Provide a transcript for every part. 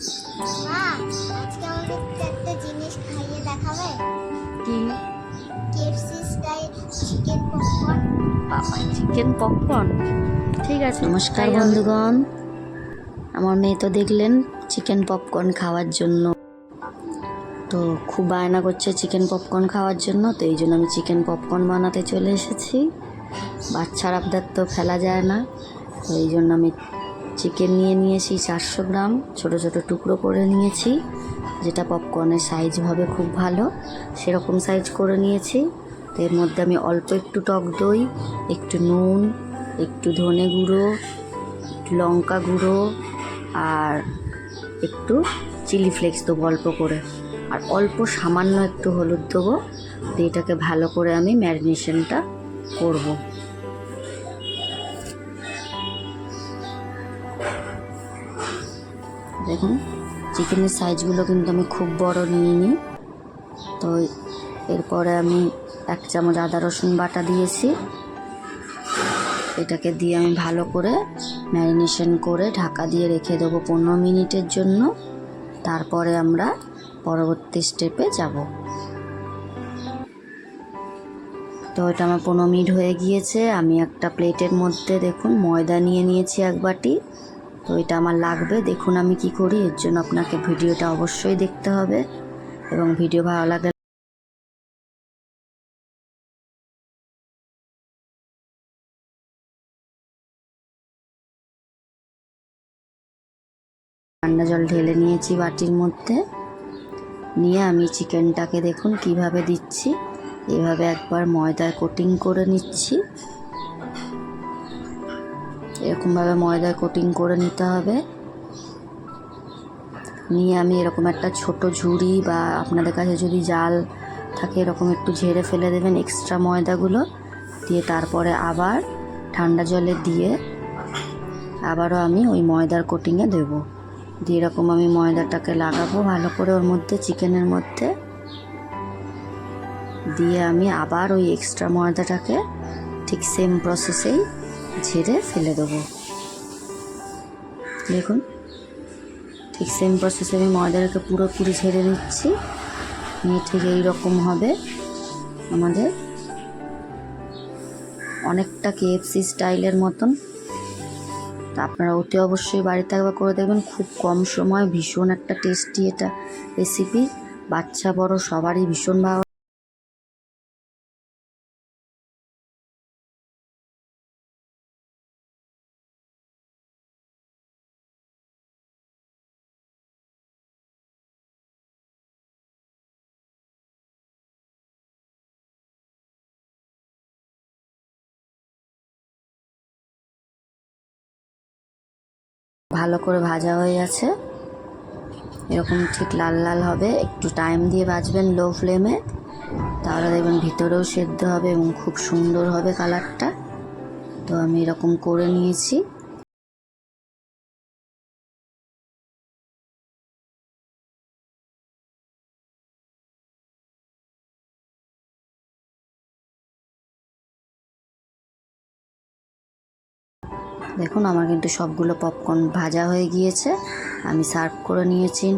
মা, আজকে আমাদেরকে একটা জিনিস খাইয়ে দেখাবে। কি? KFC style chicken popcorn. বাবা, চিকেন পপকর্ন! ঠিক আছে। নমস্কার তাই হবে। বন্ধুগণ, আমার মেয়ে তো দেখলেন চিকেন পপকর্ন খাওয়ার জন্য, তো খুব বায়না করছে চিকেন পপকর্ন খাওয়ার জন্য। তো এই জন্য আমি চিকেন পপকর্ন বানাতে চলে এসেছি। বাচ্চার আবদার তো ফেলা যায় না, তো এই জন্য আমি চিকেন নিয়েছি 400 গ্রাম, ছোট ছোট টুকরো করে নিয়েছি, যেটা পপকর্নের সাইজ হবে খুব ভালো সেরকম সাইজ করে নিয়েছি। তো এর মধ্যে আমি অল্প একটু টক দই, একটু নুন, একটু ধনে গুঁড়ো, একটু লঙ্কা গুঁড়ো আর একটু চিলি ফ্লেক্স দেবো অল্প করে, আর অল্প সামান্য একটু হলুদ দেবো। দিয়ে এটাকে ভালো করে আমি ম্যারিনেশনটা করব। দেখুন চিকেনের সাইজগুলো কিন্তু আমি খুব বড় নিইনি। তো এরপরে আমি 1 চামচ আদা রসুন বাটা দিয়েছি। এটাকে দিয়ে আমি ভালো করে ম্যারিনেশন করে ঢাকা দিয়ে রেখে দেবো 15 মিনিটের জন্য। তারপরে আমরা পরবর্তী স্টেপে যাব। তো এটা আমার 15 মিনিট হয়ে গিয়েছে। আমি একটা প্লেটের মধ্যে দেখুন ময়দা নিয়েছি 1 বাটি। তো এটা আমার লাগবে, দেখুন আমি কি করি। এর জন্য আপনাকে ভিডিওটা অবশ্যই দেখতে হবে, এবং ভিডিও ভালো লাগলে ঠান্ডা জল ঢেলে নিয়েছি বাটির মধ্যে। নিয়ে আমি চিকেনটাকে দেখুন কিভাবে দিচ্ছি, এভাবে একবার ময়দায় কোটিং করে নিচ্ছি। এরকমভাবে ময়দায় কোটিং করে নিতে হবে। নিয়ে আমি এরকম একটা ছোট ঝুড়ি, বা আপনাদের কাছে যদি জাল থাকে এরকম একটু ঝেড়ে ফেলে দেবেন এক্সট্রা ময়দাগুলো। দিয়ে তারপরে আবার ঠান্ডা জলে দিয়ে আবারও আমি ওই ময়দার কোটিংয়ে দেবো। দিয়ে এরকম আমি ময়দাটাকে লাগাবো ভালো করে ওর মধ্যে, চিকেনের মধ্যে। দিয়ে আমি আবার ওই এক্সট্রা ময়দাটাকে ঠিক সেম প্রসেসেই ঝেড়ে ফেলে দেবো। দেখুন ঠিক সেম প্রসেসে আমি ময়দাটাকে পুরোপুরি ঝেড়ে নিচ্ছি। নিয়ে ঠিক এইরকম হবে আমাদের, অনেকটা কেএফসি স্টাইলের মতন। তা আপনারা অতি অবশ্যই বাড়িতে একবার করে দেখবেন, খুব কম সময় ভীষণ একটা টেস্টি এটা রেসিপি। বাচ্চা বড় সবারই ভীষণ ভালো। ভালো করে ভাজা হয়ে গেছে, এরকম ঠিক লাল লাল হবে। একটু টাইম দিয়ে ভাজবেন লো ফ্লেমে, তাহলে দেখবেন ভিতরেও সেদ্ধ হবে এবং খুব সুন্দর হবে কালারটা। তো আমি এরকম করে নিয়েছি। দেখুন আমার কিন্তু সবগুলো পপকর্ন ভাজা হয়ে গিয়েছে, আমি সার্ভ করে নিয়েছি।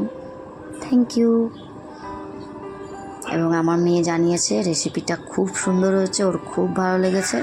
Thank you. এবং আমার মেয়ে জানিয়েছে রেসিপিটা খুব সুন্দর হয়েছে, ওর খুব ভালো লেগেছে।